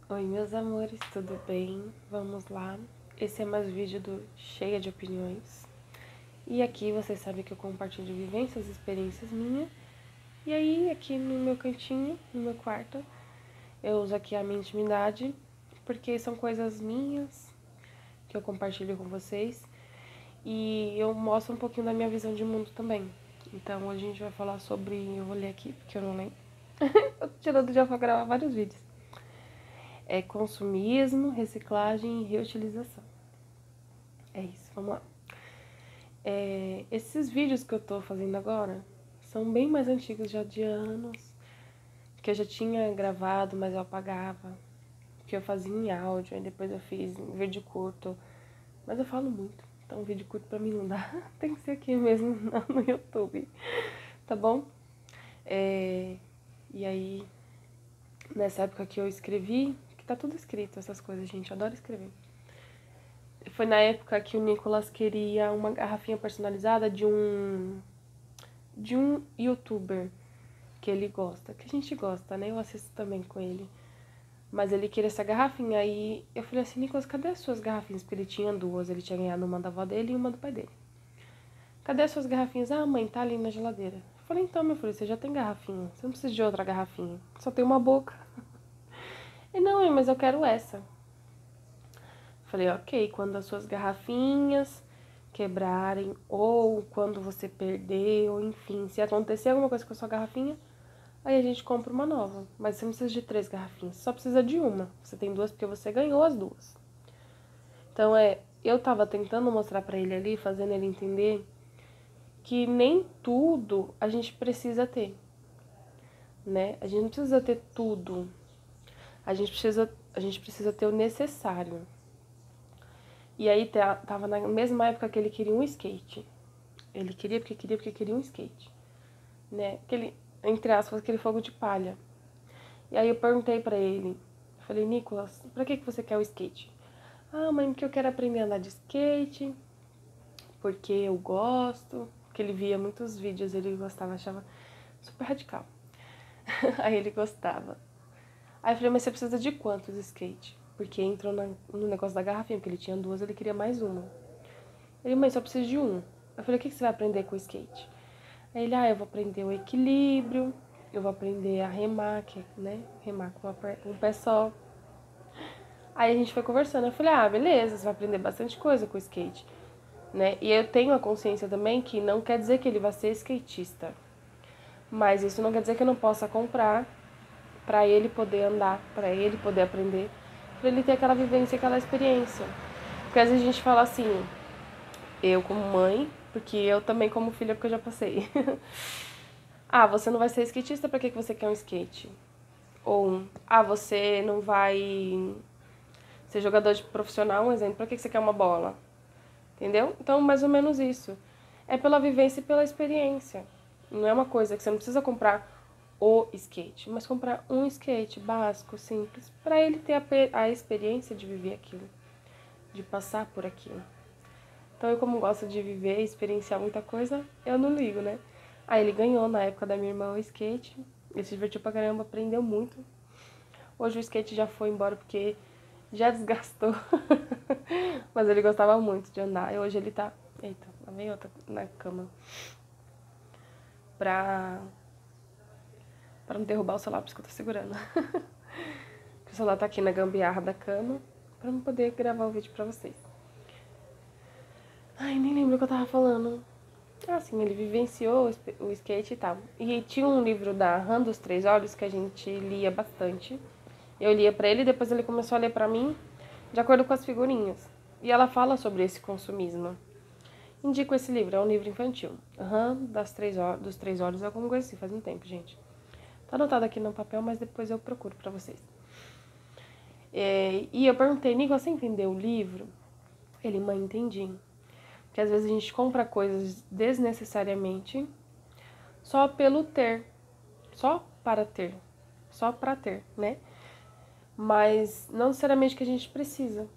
Oi, meus amores, tudo bem? Vamos lá. Esse é mais um vídeo do Cheia de Opiniões. E aqui vocês sabem que eu compartilho vivências, experiências minhas. E aí, aqui no meu cantinho, no meu quarto, eu uso aqui a minha intimidade, porque são coisas minhas que eu compartilho com vocês. E eu mostro um pouquinho da minha visão de mundo também. Então, hoje a gente vai falar sobre... Eu vou ler aqui, porque eu não lembro. Eu tô tirando já pra gravar vários vídeos. É consumismo, reciclagem e reutilização. É isso, vamos lá. Esses vídeos que eu tô fazendo agora são bem mais antigos, já de anos, que eu já tinha gravado, mas eu apagava, que eu fazia em áudio, aí depois eu fiz em vídeo curto, mas eu falo muito, então vídeo curto pra mim não dá, tem que ser aqui mesmo no YouTube, tá bom? E aí, nessa época que eu escrevi, que tá tudo escrito, essas coisas, gente, eu adoro escrever. Foi na época que o Nicolas queria uma garrafinha personalizada de um youtuber que ele gosta, que a gente gosta, né? Eu assisto também com ele. Mas ele queria essa garrafinha, aí eu falei assim, Nicolas, cadê as suas garrafinhas? Porque ele tinha duas, ele tinha ganhado uma da avó dele e uma do pai dele. Cadê as suas garrafinhas? Ah, mãe, tá ali na geladeira. Eu falei, então, meu filho, você já tem garrafinha, você não precisa de outra garrafinha, só tem uma boca. E não, mãe, mas eu quero essa. Falei, ok, quando as suas garrafinhas quebrarem, ou quando você perder, ou enfim, se acontecer alguma coisa com a sua garrafinha, aí a gente compra uma nova. Mas você não precisa de 3 garrafinhas, só precisa de uma. Você tem 2 porque você ganhou as 2. Então eu tava tentando mostrar pra ele ali, fazendo ele entender que nem tudo a gente precisa ter, né? A gente não precisa ter tudo. A gente precisa ter o necessário. E aí tava na mesma época que ele queria um skate. Ele queria porque queria um skate, né? Aquele, entre aspas, aquele fogo de palha. E aí eu perguntei pra ele, falei, Nicolas, pra que você quer o skate? Ah, mãe, porque eu quero aprender a andar de skate, porque eu gosto, porque ele via muitos vídeos, ele gostava, achava super radical. Aí ele gostava. Aí eu falei, mas você precisa de quantos skate? Porque entrou no negócio da garrafinha, porque ele tinha 2, ele queria mais uma. Ele, mãe, só preciso de um. Eu falei, o que você vai aprender com o skate? Aí ele, eu vou aprender o equilíbrio, eu vou aprender a remar, né? Remar com um pé só. Aí a gente foi conversando, eu falei, beleza, você vai aprender bastante coisa com o skate, né? E eu tenho a consciência também que não quer dizer que ele vai ser skatista. Mas isso não quer dizer que eu não possa comprar pra ele poder andar, pra ele poder aprender, pra ele ter aquela vivência, aquela experiência. Porque às vezes a gente fala assim, eu como mãe, porque eu também como filha, porque eu já passei. Você não vai ser skatista, pra que você quer um skate? Ou, você não vai ser jogador de profissional, um exemplo, pra que você quer uma bola? Entendeu? Então, mais ou menos isso. É pela vivência e pela experiência. Não é uma coisa que você não precisa comprar o skate, mas comprar um skate básico, simples, pra ele ter a experiência de viver aquilo, de passar por aquilo. Então, eu como gosto de viver e experienciar muita coisa, eu não ligo, né? Aí ele ganhou na época da minha irmã o skate, ele se divertiu pra caramba, aprendeu muito. Hoje o skate já foi embora porque já desgastou, mas ele gostava muito de andar. E hoje ele tá... Eita, lá vem outra na cama. Pra não derrubar o celular, por isso que eu tô segurando. O celular tá aqui na gambiarra da cama, pra não poder gravar o vídeo pra vocês. Ai, nem lembro o que eu tava falando. Sim, ele vivenciou o skate e tal. E tinha um livro da Han dos Três Olhos que a gente lia bastante. Eu lia pra ele e depois ele começou a ler pra mim, de acordo com as figurinhas. E ela fala sobre esse consumismo. Indico esse livro, é um livro infantil. Han dos Três Olhos, é alguma coisa assim, faz um tempo, gente. Tá anotado aqui no papel, mas depois eu procuro pra vocês. E eu perguntei, Nico, você entendeu o livro? Ele, mãe, entendi. Porque às vezes a gente compra coisas desnecessariamente só pelo ter. Só para ter. Só pra ter, né? Mas não necessariamente que a gente precisa.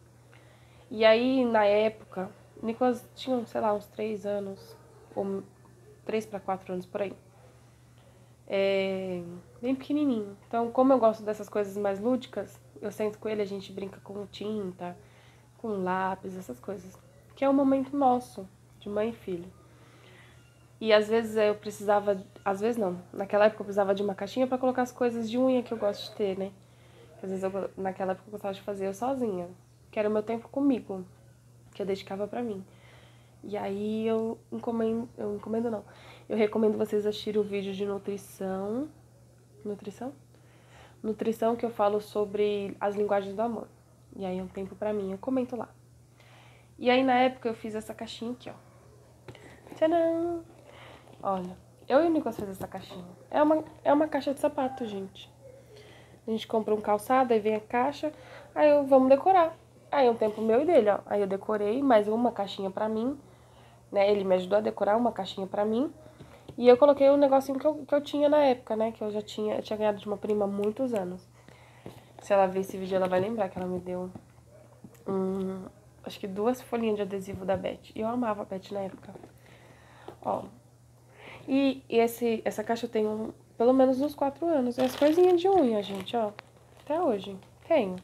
E aí, na época, o Nicolas tinha, sei lá, uns 3 anos, ou 3 para 4 anos por aí. bem pequenininho. Então, como eu gosto dessas coisas mais lúdicas, eu sento com ele, a gente brinca com tinta, com lápis, essas coisas. Que é um momento nosso, de mãe e filho. E às vezes eu precisava, às vezes não, naquela época eu precisava de uma caixinha pra colocar as coisas de unha que eu gosto de ter, né? Às vezes naquela época eu gostava de fazer eu sozinha, que era o meu tempo comigo, que eu dedicava pra mim. E aí eu encomendo não, eu recomendo vocês assistirem o vídeo de nutrição que eu falo sobre as linguagens do amor. E aí é um tempo pra mim, eu comento lá. E aí na época eu fiz essa caixinha aqui, ó. Tcharam! Olha, eu e o Nicolas fez essa caixinha. É uma caixa de sapato, gente. A gente compra um calçado, aí vem a caixa, aí vamos decorar. Aí é um tempo meu e dele, ó. Aí eu decorei mais uma caixinha pra mim, né? Ele me ajudou a decorar uma caixinha pra mim. E eu coloquei um negocinho que eu tinha na época, né? Que eu tinha ganhado de uma prima há muitos anos. Se ela ver esse vídeo, ela vai lembrar que ela me deu acho que 2 folhinhas de adesivo da Beth. E eu amava a Beth na época. Ó. E essa caixa eu tenho pelo menos uns 4 anos. E as coisinhas de unha, gente, ó. Até hoje. Tenho.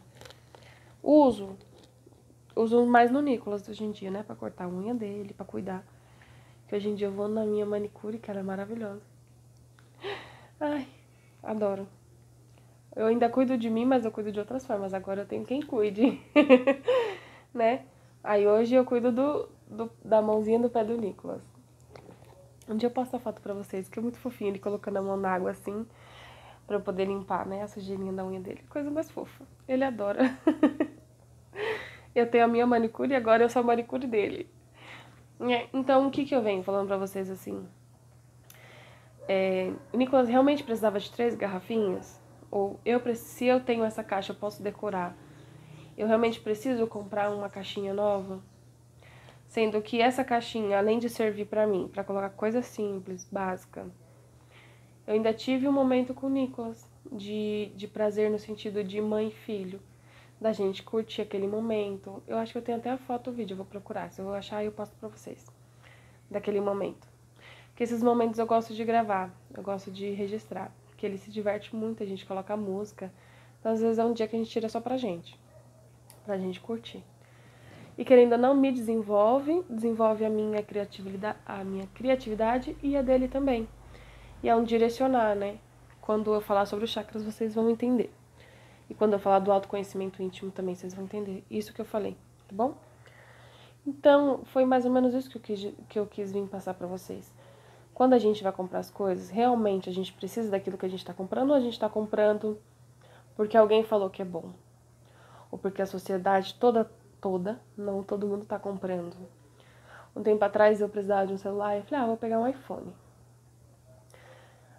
Uso mais no Nicolas hoje em dia, né? Pra cortar a unha dele, pra cuidar. Que hoje em dia eu vou na minha manicure, que ela é maravilhosa. Ai, adoro. Eu ainda cuido de mim, mas eu cuido de outras formas. Agora eu tenho quem cuide, né? Aí hoje eu cuido da mãozinha do pé do Nicolas. Um dia eu posto a foto pra vocês, que é muito fofinho ele colocando a mão na água assim, pra eu poder limpar, né? A sujeirinha da unha dele. Coisa mais fofa. Ele adora. Eu tenho a minha manicure e agora eu sou a manicure dele. Então, o que eu venho falando pra vocês assim? O Nicolas realmente precisava de 3 garrafinhas? Ou se eu tenho essa caixa, eu posso decorar? Eu realmente preciso comprar uma caixinha nova? Sendo que essa caixinha, além de servir pra mim, pra colocar coisa simples, básica, eu ainda tive um momento com o Nicolas de prazer no sentido de mãe e filho, da gente curtir aquele momento. Eu acho que eu tenho até a foto, o vídeo, eu vou procurar. Se eu vou achar, eu posto pra vocês. Daquele momento. Porque esses momentos eu gosto de gravar, eu gosto de registrar. Porque ele se diverte muito, a gente coloca música. Então, às vezes, é um dia que a gente tira só pra gente curtir. E querendo ou não, me desenvolve a minha criatividade e a dele também. E é um direcionar, né? Quando eu falar sobre os chakras, vocês vão entender. E quando eu falar do autoconhecimento íntimo também, vocês vão entender isso que eu falei, tá bom? Então, foi mais ou menos isso que eu quis vir passar pra vocês. Quando a gente vai comprar as coisas, realmente a gente precisa daquilo que a gente tá comprando ou a gente tá comprando porque alguém falou que é bom? Ou porque a sociedade toda, não todo mundo tá comprando. Um tempo atrás eu precisava de um celular e eu falei, vou pegar um iPhone.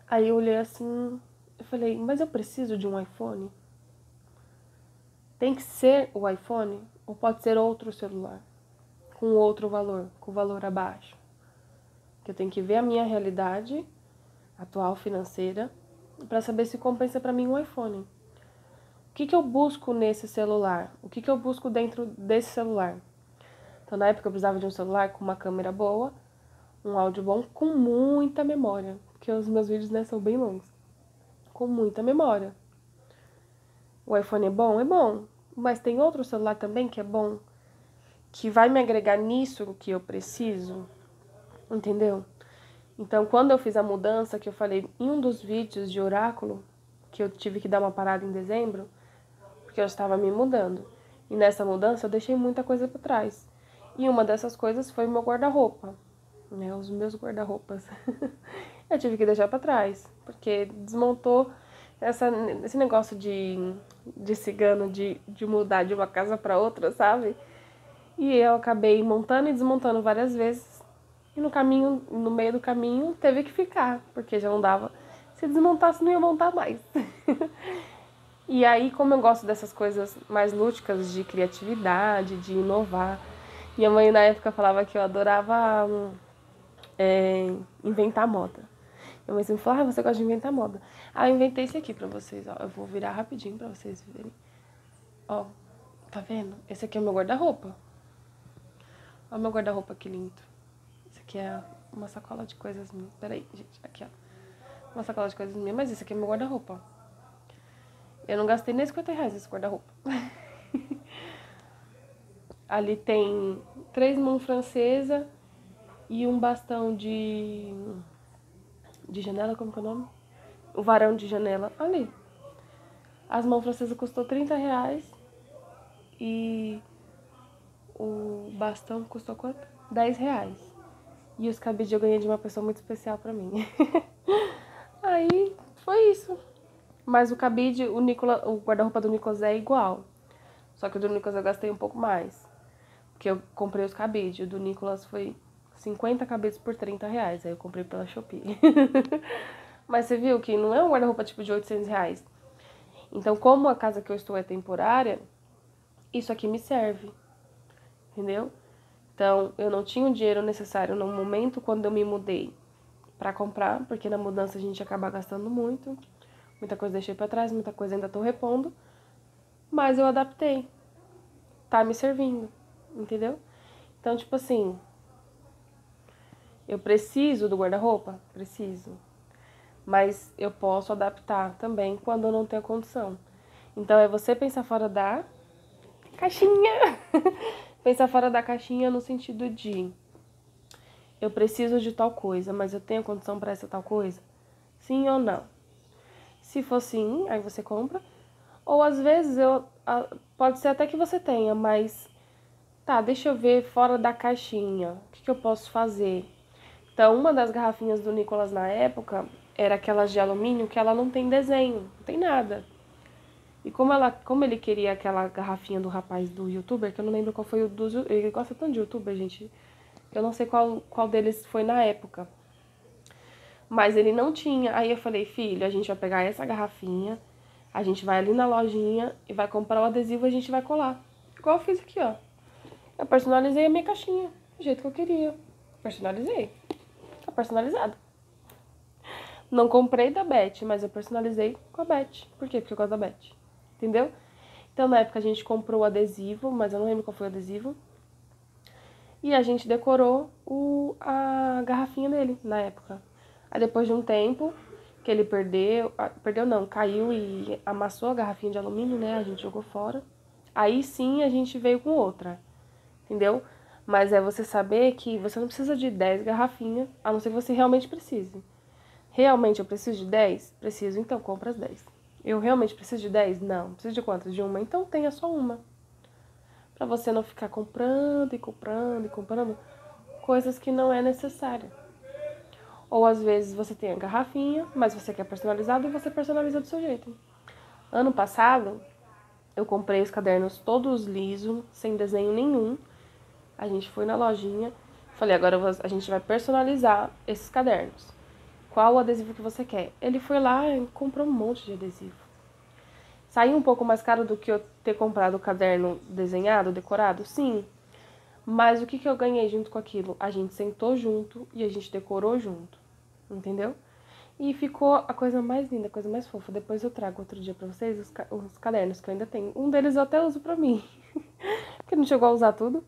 Aí eu olhei assim, eu falei, mas eu preciso de um iPhone? Tem que ser o iPhone ou pode ser outro celular? Com outro valor, com valor abaixo? Que eu tenho que ver a minha realidade atual financeira para saber se compensa para mim um iPhone. O que eu busco nesse celular? O que eu busco dentro desse celular? Então, na época eu precisava de um celular com uma câmera boa, um áudio bom, com muita memória, porque os meus vídeos, né, são bem longos. Com muita memória. O iPhone é bom? É bom. Mas tem outro celular também que é bom, que vai me agregar nisso que eu preciso, entendeu? Então, quando eu fiz a mudança, que eu falei em um dos vídeos de oráculo, que eu tive que dar uma parada em dezembro, porque eu estava me mudando. E nessa mudança eu deixei muita coisa para trás. E uma dessas coisas foi o meu guarda-roupa, né? Os meus guarda-roupas. Eu tive que deixar para trás, porque desmontou esse negócio de cigano, de mudar de uma casa para outra, sabe? E eu acabei montando e desmontando várias vezes. E no meio do caminho, teve que ficar, porque já não dava. Se desmontasse, não ia montar mais. E aí, como eu gosto dessas coisas mais lúdicas, de criatividade, de inovar, minha mãe na época falava que eu adorava inventar moda. Minha mãe sempre falou, você gosta de inventar moda. Eu inventei esse aqui pra vocês, ó. Eu vou virar rapidinho pra vocês verem. Ó, tá vendo? Esse aqui é o meu guarda-roupa. Olha o meu guarda-roupa que lindo. Esse aqui é uma sacola de coisas minhas. Peraí, gente, aqui, ó. uma sacola de coisas minhas, mas esse aqui é meu guarda-roupa. Eu não gastei nem R$50 nesse guarda-roupa. Ali tem 3 mãos francesas e um bastão de janela, como que é o nome? O varão de janela, ali. As mãos francesas custou R$30 e o bastão custou quanto? R$10. E os cabides eu ganhei de uma pessoa muito especial pra mim. Aí foi isso. Mas o cabide, o guarda-roupa do Nicolas é igual. Só que o do Nicolas eu gastei um pouco mais. Porque eu comprei os cabides. O do Nicolas foi 50 cabides por R$30. Aí eu comprei pela Shopee. Mas você viu que não é um guarda-roupa tipo de R$800. Então, como a casa que eu estou é temporária, isso aqui me serve. Entendeu? Então, eu não tinha o dinheiro necessário no momento quando eu me mudei pra comprar. Porque na mudança a gente acaba gastando muito. Muita coisa deixei pra trás, muita coisa ainda tô repondo. Mas eu adaptei. Tá me servindo. Entendeu? Então, tipo assim, eu preciso do guarda-roupa? Preciso. Mas eu posso adaptar também quando eu não tenho condição. Então, é você pensar fora da caixinha. Pensar fora da caixinha no sentido de eu preciso de tal coisa, mas eu tenho condição para essa tal coisa? Sim ou não? Se for sim, aí você compra. Ou às vezes pode ser até que você tenha, mas tá, deixa eu ver fora da caixinha. O que eu posso fazer? Então, uma das garrafinhas do Nicolas na época era aquelas de alumínio que ela não tem desenho, não tem nada. E como ele queria aquela garrafinha do rapaz do youtuber, que eu não lembro qual foi o dos... Ele gosta tanto de youtuber, gente. Eu não sei qual deles foi na época. Mas ele não tinha. Aí eu falei, filho, a gente vai pegar essa garrafinha, a gente vai ali na lojinha e vai comprar o adesivo e a gente vai colar. Igual eu fiz aqui, ó. Eu personalizei a minha caixinha, do jeito que eu queria. Personalizei. Tá personalizado. Não comprei da Beth, mas eu personalizei com a Beth. Por quê? Porque eu gosto da Beth. Entendeu? Então, na época, a gente comprou o adesivo, mas eu não lembro qual foi o adesivo. E a gente decorou a garrafinha dele, na época. Aí, depois de um tempo, que ele perdeu não, caiu e amassou a garrafinha de alumínio, né? A gente jogou fora. Aí, sim, a gente veio com outra, entendeu? Mas é você saber que você não precisa de 10 garrafinhas, a não ser que você realmente precise. Realmente eu preciso de 10? Preciso, então compra as 10. Eu realmente preciso de 10? Não. Preciso de quantas? De uma? Então tenha só uma. Pra você não ficar comprando e comprando e comprando coisas que não é necessário. Ou às vezes você tem a garrafinha, mas você quer personalizado e você personaliza do seu jeito. Ano passado, eu comprei os cadernos todos lisos, sem desenho nenhum. A gente foi na lojinha, falei, agora a gente vai personalizar esses cadernos. Qual o adesivo que você quer? Ele foi lá e comprou um monte de adesivo. Saiu um pouco mais caro do que eu ter comprado o caderno desenhado, decorado? Sim. Mas o que eu ganhei junto com aquilo? A gente sentou junto e a gente decorou junto. Entendeu? E ficou a coisa mais linda, a coisa mais fofa. Depois eu trago outro dia pra vocês os cadernos que eu ainda tenho. Um deles eu até uso pra mim. Porque não chegou a usar tudo.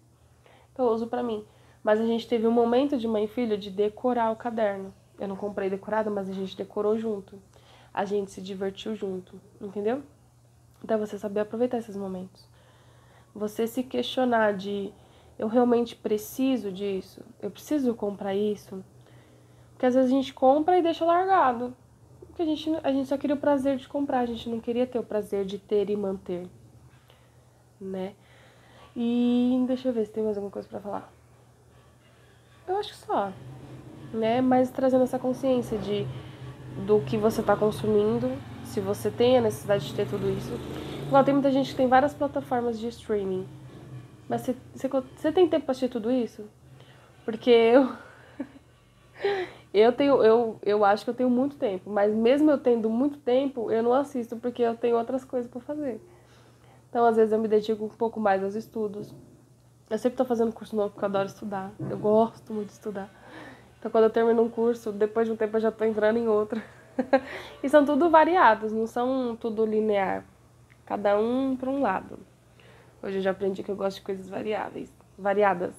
Então eu uso pra mim. Mas a gente teve um momento de mãe e filho de decorar o caderno. Eu não comprei decorado, mas a gente decorou junto. A gente se divertiu junto, entendeu? Então você saber aproveitar esses momentos. Você se questionar de eu realmente preciso disso? Eu preciso comprar isso? Porque às vezes a gente compra e deixa largado. Porque a gente só queria o prazer de comprar, a gente não queria ter o prazer de ter e manter, né? E deixa eu ver se tem mais alguma coisa pra falar. Eu acho que só, né? Mas trazendo essa consciência do que você tá consumindo, se você tem a necessidade de ter tudo isso. Igual tem muita gente que tem várias plataformas de streaming. Mas você tem tempo pra assistir tudo isso? Porque eu acho que eu tenho muito tempo. Mas mesmo eu tendo muito tempo, eu não assisto porque eu tenho outras coisas pra fazer. Então, às vezes, eu me dedico um pouco mais aos estudos. Eu sempre tô fazendo curso novo porque eu adoro estudar. Eu gosto muito de estudar. Então, quando eu termino um curso, depois de um tempo eu já tô entrando em outro. E são tudo variados, não são tudo linear. Cada um para um lado. Hoje eu já aprendi que eu gosto de coisas variadas,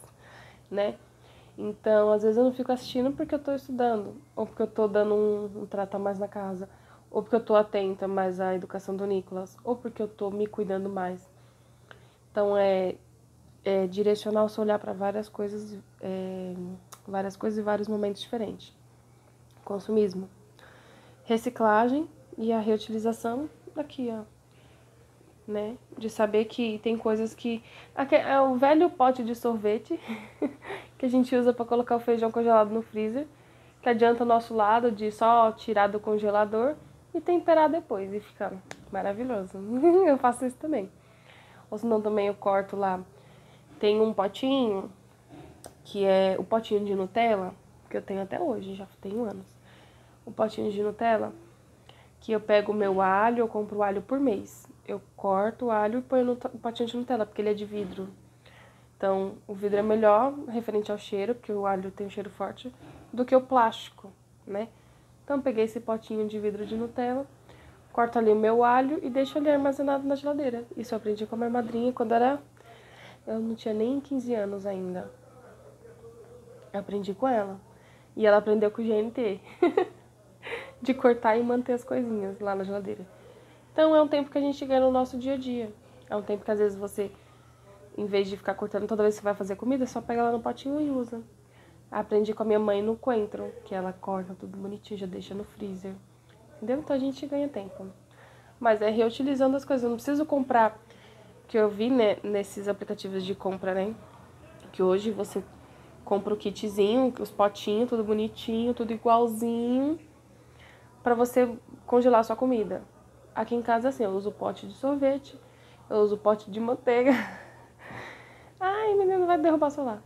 né? Então, às vezes eu não fico assistindo porque eu tô estudando, ou porque eu tô dando um trato a mais na casa, ou porque eu tô atenta mais à educação do Nicolas, ou porque eu tô me cuidando mais. Então, é direcionar o seu olhar para várias coisas e vários momentos diferentes. Consumismo, reciclagem e a reutilização aqui, ó, né? De saber que tem coisas que... É o velho pote de sorvete que a gente usa para colocar o feijão congelado no freezer, que adianta o nosso lado de só tirar do congelador e temperar depois e fica maravilhoso. Eu faço isso também. Ou senão também eu corto lá. Tem um potinho que é o potinho de Nutella, que eu tenho até hoje, já tenho anos. O potinho de Nutella, que eu pego o meu alho, eu compro o alho por mês. Eu corto o alho e ponho no potinho de Nutella, porque ele é de vidro. Então, o vidro é melhor, referente ao cheiro, porque o alho tem um cheiro forte, do que o plástico, né? Então, eu peguei esse potinho de vidro de Nutella, corto ali o meu alho e deixo ali armazenado na geladeira. Isso eu aprendi com a minha madrinha quando eu não tinha nem 15 anos ainda. Eu aprendi com ela. E ela aprendeu com o GNT. De cortar e manter as coisinhas lá na geladeira. Então, é um tempo que a gente ganha no nosso dia a dia. É um tempo que às vezes você... Em vez de ficar cortando toda vez que você vai fazer comida, só pega lá no potinho e usa. Aprendi com a minha mãe no coentro, que ela corta tudo bonitinho, já deixa no freezer. Entendeu? Então a gente ganha tempo. Mas é reutilizando as coisas. Eu não preciso comprar, que eu vi, né, nesses aplicativos de compra, né? Que hoje você compra o kitzinho, os potinhos, tudo bonitinho, tudo igualzinho, pra você congelar a sua comida. Aqui em casa, assim, eu uso o pote de sorvete, eu uso o pote de manteiga. Ai, menino, vai derrubar o celular.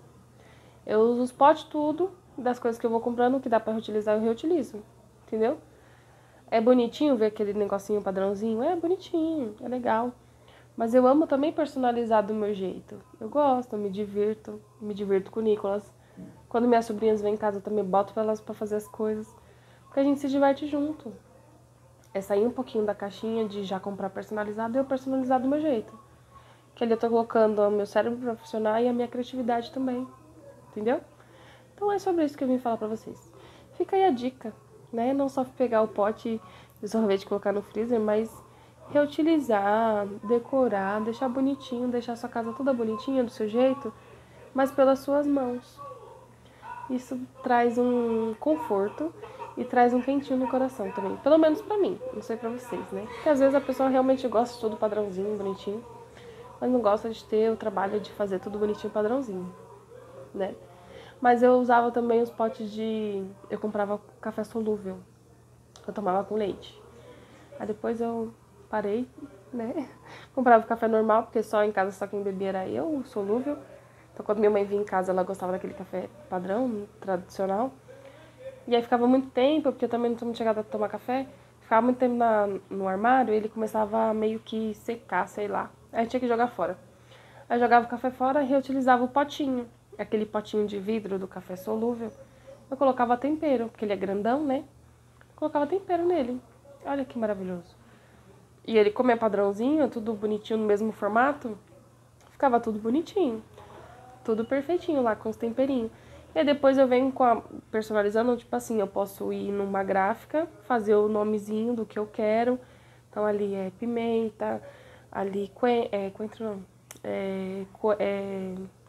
Eu uso os potes tudo, das coisas que eu vou comprando, que dá pra reutilizar, eu reutilizo. Entendeu? É bonitinho ver aquele negocinho padrãozinho? É bonitinho, é legal. Mas eu amo também personalizar do meu jeito. Eu gosto, eu me divirto com o Nicolas. Quando minhas sobrinhas vêm em casa, eu também boto elas pra fazer as coisas. Porque a gente se diverte junto. É sair um pouquinho da caixinha de já comprar personalizado e eu personalizar do meu jeito. Que ali eu tô colocando o meu cérebro pra funcionar e a minha criatividade também. Entendeu? Então é sobre isso que eu vim falar pra vocês. Fica aí a dica, né? Não só pegar o pote de sorvete e colocar no freezer, mas reutilizar, decorar, deixar bonitinho, deixar sua casa toda bonitinha do seu jeito, mas pelas suas mãos. Isso traz um conforto e traz um quentinho no coração também. Pelo menos pra mim, não sei pra vocês, né? Porque às vezes a pessoa realmente gosta de tudo padrãozinho, bonitinho, mas não gosta de ter o trabalho de fazer tudo bonitinho, padrãozinho, né? Mas eu usava também os potes de... Eu comprava café solúvel. Eu tomava com leite. Aí depois eu parei, né? Comprava café normal, porque só em casa só quem bebia era eu, o solúvel. Então quando minha mãe vinha em casa, ela gostava daquele café padrão, tradicional. E aí ficava muito tempo, porque eu também não tô muito chegada a tomar café. Ficava muito tempo no armário e ele começava a meio que secar, sei lá. Aí tinha que jogar fora. Aí jogava o café fora e reutilizava o potinho. Aquele potinho de vidro do café solúvel. Eu colocava tempero, porque ele é grandão, né? Colocava tempero nele. Olha que maravilhoso. E ele, como é padrãozinho, tudo bonitinho no mesmo formato, ficava tudo bonitinho. Tudo perfeitinho lá, com os temperinhos. E aí depois eu venho personalizando, tipo assim, eu posso ir numa gráfica, fazer o nomezinho do que eu quero. Então ali é pimenta, ali coentro não,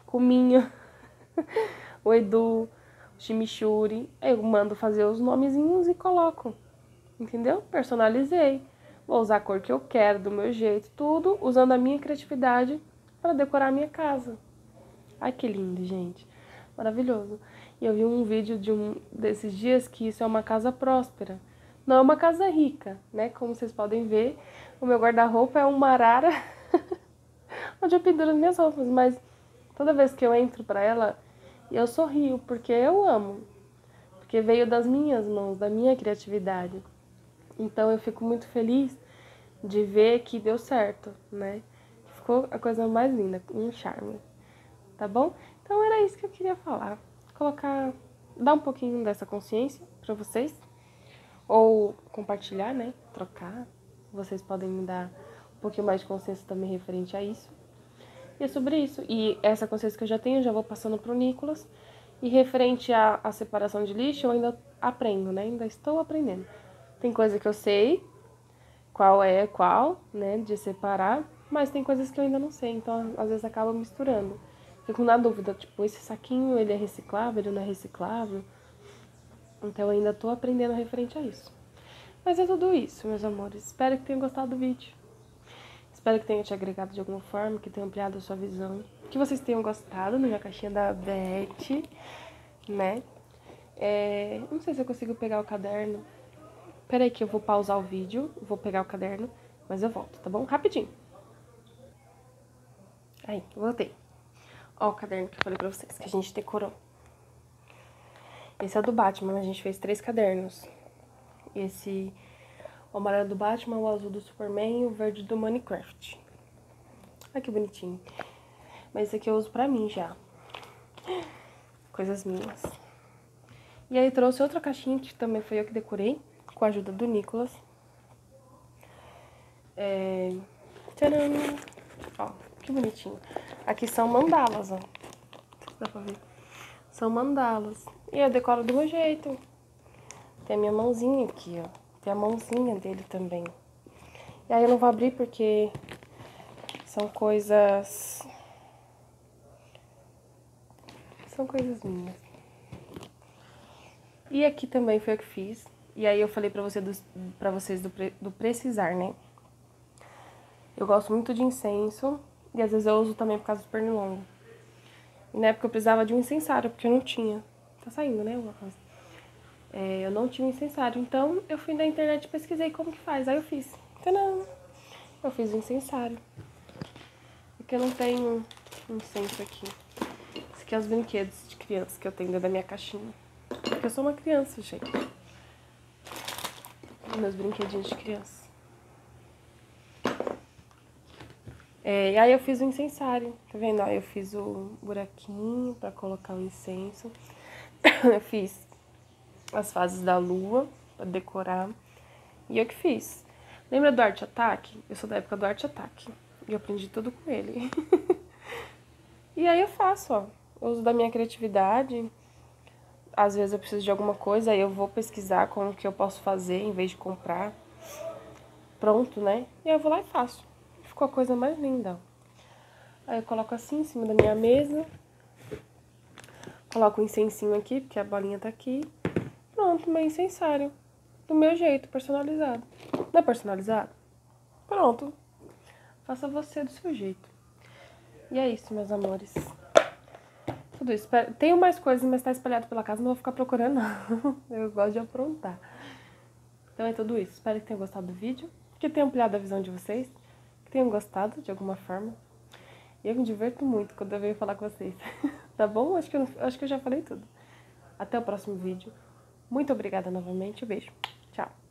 cominho, o edu, chimichurri. Eu mando fazer os nomezinhos e coloco, entendeu? Personalizei. Vou usar a cor que eu quero, do meu jeito, tudo usando a minha criatividade para decorar a minha casa. Ai, que lindo, gente. Maravilhoso. E eu vi um vídeo desses dias que isso é uma casa próspera. Não é uma casa rica, né? Como vocês podem ver, o meu guarda-roupa é uma arara onde eu penduro as minhas roupas, mas toda vez que eu entro para ela, eu sorrio, porque eu amo. Porque veio das minhas mãos, da minha criatividade. Então eu fico muito feliz de ver que deu certo, né? Ficou a coisa mais linda, um charme. Tá bom? Então era isso que eu queria falar. Dar um pouquinho dessa consciência pra vocês. Ou compartilhar, né? Trocar. Vocês podem me dar um pouquinho mais de consciência também referente a isso. E é sobre isso. E essa consciência que eu já tenho, eu já vou passando pro Nicolas. E referente à separação de lixo, eu ainda aprendo, né? Ainda estou aprendendo. Tem coisa que eu sei qual é qual, né? De separar, mas tem coisas que eu ainda não sei, então às vezes acaba misturando. Fico na dúvida, tipo, esse saquinho, ele é reciclável, ele não é reciclável? Então eu ainda tô aprendendo referente a isso. Mas é tudo isso, meus amores. Espero que tenham gostado do vídeo. Espero que tenha te agregado de alguma forma, que tenha ampliado a sua visão. Que vocês tenham gostado da minha caixinha da Beth, né? Não sei se eu consigo pegar o caderno. Peraí que eu vou pausar o vídeo, vou pegar o caderno, mas eu volto, tá bom? Rapidinho. Aí, voltei. Ó o caderno que eu falei pra vocês, que a gente decorou. Esse é o do Batman, a gente fez 3 cadernos. O amarelo do Batman, o azul do Superman e o verde do Minecraft. Olha que bonitinho. Mas esse aqui eu uso pra mim já. Coisas minhas. E aí trouxe outra caixinha que também foi eu que decorei, com a ajuda do Nicolas. Tcharam! Ó, que bonitinho. Aqui são mandalas, ó. Dá pra ver? São mandalas. E eu decoro do meu jeito. Tem a minha mãozinha aqui, ó. Tem a mãozinha dele também. E aí eu não vou abrir porque são coisas... São coisas minhas. E aqui também foi eu que fiz. E aí eu falei pra vocês do precisar, né? Eu gosto muito de incenso. E às vezes eu uso também por causa do pernilongo. E na época eu precisava de um incensário, porque eu não tinha. Tá saindo, né? Eu não tinha um incensário. Então eu fui na internet e pesquisei como que faz. Aí eu fiz. Tadã! Eu fiz o incensário. Porque eu não tenho incenso aqui. Esse aqui é os brinquedos de criança que eu tenho dentro da minha caixinha. Porque eu sou uma criança, gente. Meus brinquedinhos de criança. E aí eu fiz o incensário, tá vendo? Ó, eu fiz o buraquinho pra colocar o incenso. Eu fiz as fases da lua pra decorar. E eu que fiz. Lembra do Art Attack? Eu sou da época do Art Attack. E eu aprendi tudo com ele. E aí eu faço, ó. Eu uso da minha criatividade. Às vezes eu preciso de alguma coisa, aí eu vou pesquisar como que eu posso fazer em vez de comprar. Pronto, né? E aí eu vou lá e faço. Ficou a coisa mais linda. Aí eu coloco assim em cima da minha mesa. Coloco um incensinho aqui, porque a bolinha tá aqui. Pronto, meu incensário. Do meu jeito, personalizado. Não é personalizado? Pronto. Faça você do seu jeito. E é isso, meus amores. Tudo isso. Tenho mais coisas, mas tá espalhado pela casa. Não vou ficar procurando, não. Eu gosto de aprontar. Então é tudo isso. Espero que tenham gostado do vídeo. Que tenha ampliado a visão de vocês. Que tenham gostado de alguma forma. E eu me diverto muito quando eu venho falar com vocês. Tá bom? Acho que eu já falei tudo. Até o próximo vídeo. Muito obrigada novamente. Um beijo. Tchau.